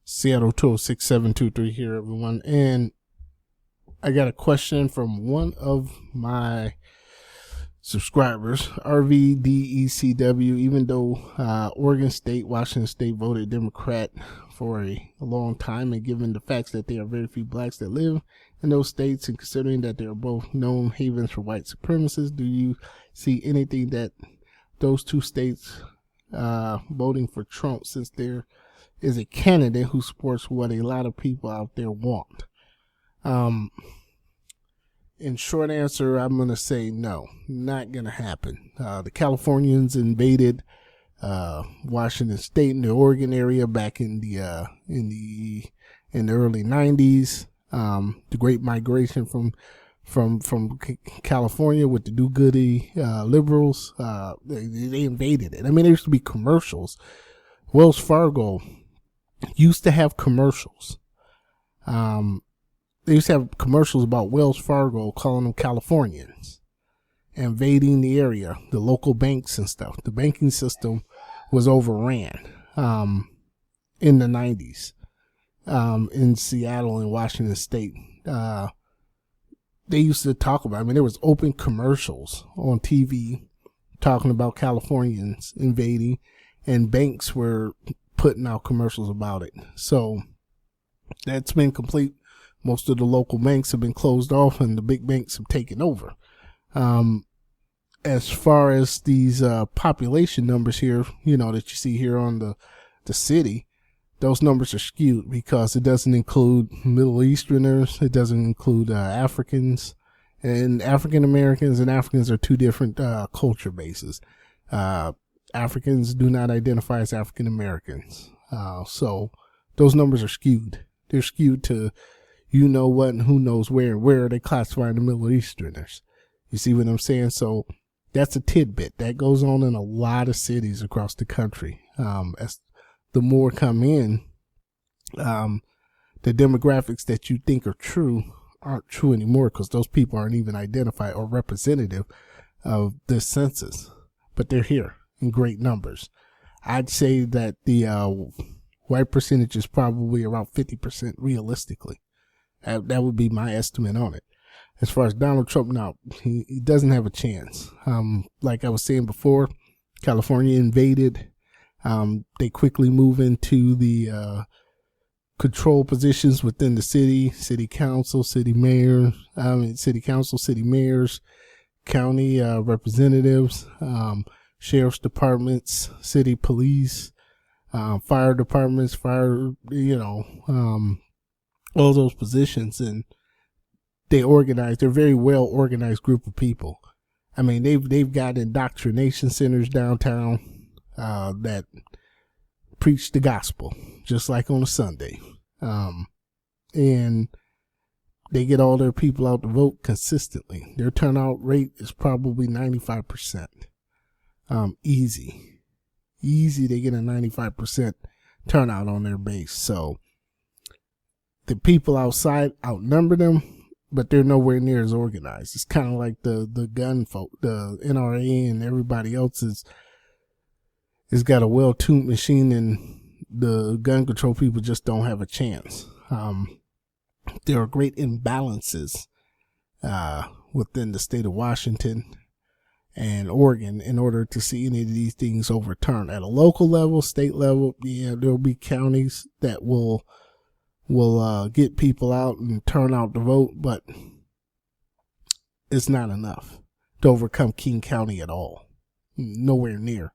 Seattle 206723 here, everyone. And I got a question from one of my subscribers, Rvdecw. Even though Oregon State, Washington State voted Democrat for a long time, and given the facts that there are very few blacks that live in those states, and considering that they are both known havens for white supremacists, do you see anything that those two states voting for Trump, since there is a candidate who supports what a lot of people out there want? In short answer, I'm going to say no, not going to happen. The Californians invaded Washington State and the Oregon area back in the early 90s. The Great Migration from California with the do-goody liberals, they invaded it. I mean, there used to be commercials. Wells Fargo used to have commercials. They used to have commercials about Wells Fargo calling them Californians, invading the area, the local banks and stuff. The banking system was overran in the 90s in Seattle and Washington State. They used to talk about, I mean, there was open commercials on TV talking about Californians invading, and banks were putting out commercials about it. So that's been complete. Most of the local banks have been closed off, and the big banks have taken over. As far as these population numbers here, that you see here on the city, those numbers are skewed because it doesn't include Middle Easterners. It doesn't include Africans. And African Americans and Africans are two different culture bases. Africans do not identify as African Americans. So those numbers are skewed. They're skewed to you know what and who knows where, and where are they classifying the Middle Easterners. You see what I'm saying? So that's a tidbit that goes on in a lot of cities across the country. As the more come in, the demographics that you think are true aren't true anymore, because those people aren't even identified or representative of this census, but they're here in great numbers. I'd say that the white percentage is probably around 50% realistically. That would be my estimate on it. As far as Donald Trump, no, he doesn't have a chance. Like I was saying before, California invaded. They quickly move into the control positions within the city council, city mayors, county representatives, sheriff's departments, city police, fire departments, all those positions, and they're a very well organized group of people. I mean, they've got indoctrination centers downtown that preach the gospel, just like on a Sunday. And they get all their people out to vote consistently. Their turnout rate is probably 95%. Easy. They get a 95% turnout on their base. So the people outside outnumber them, but they're nowhere near as organized. It's kind of like the gun folk, the NRA and everybody else is got a well-tuned machine, and the gun control people just don't have a chance. There are great imbalances within the state of Washington and Oregon in order to see any of these things overturned. At a local level, state level, there'll be counties that will get people out and turn out to vote, but it's not enough to overcome King County at all. Nowhere near.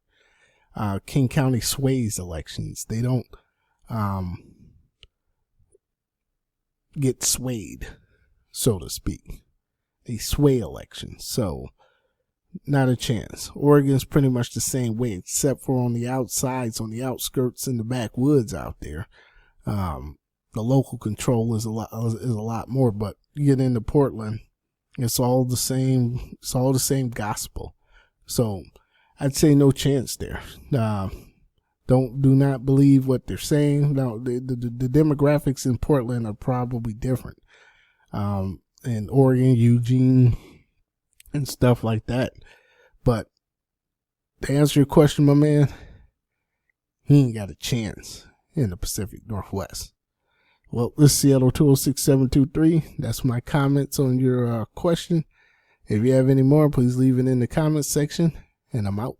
King County sways elections. They don't get swayed, so to speak. They sway elections, so not a chance. Oregon's pretty much the same way, except for on the outsides, on the outskirts, in the backwoods out there. The local control is a lot more, but you get into Portland, it's all the same. It's all the same gospel. So I'd say no chance there. Do not believe what they're saying. Now the demographics in Portland are probably different. In Oregon, Eugene, and stuff like that. But to answer your question, my man, he ain't got a chance. in the Pacific Northwest. Well, this is Seattle 206723. That's my comments on your question. If you have any more, please leave it in the comments section, and I'm out.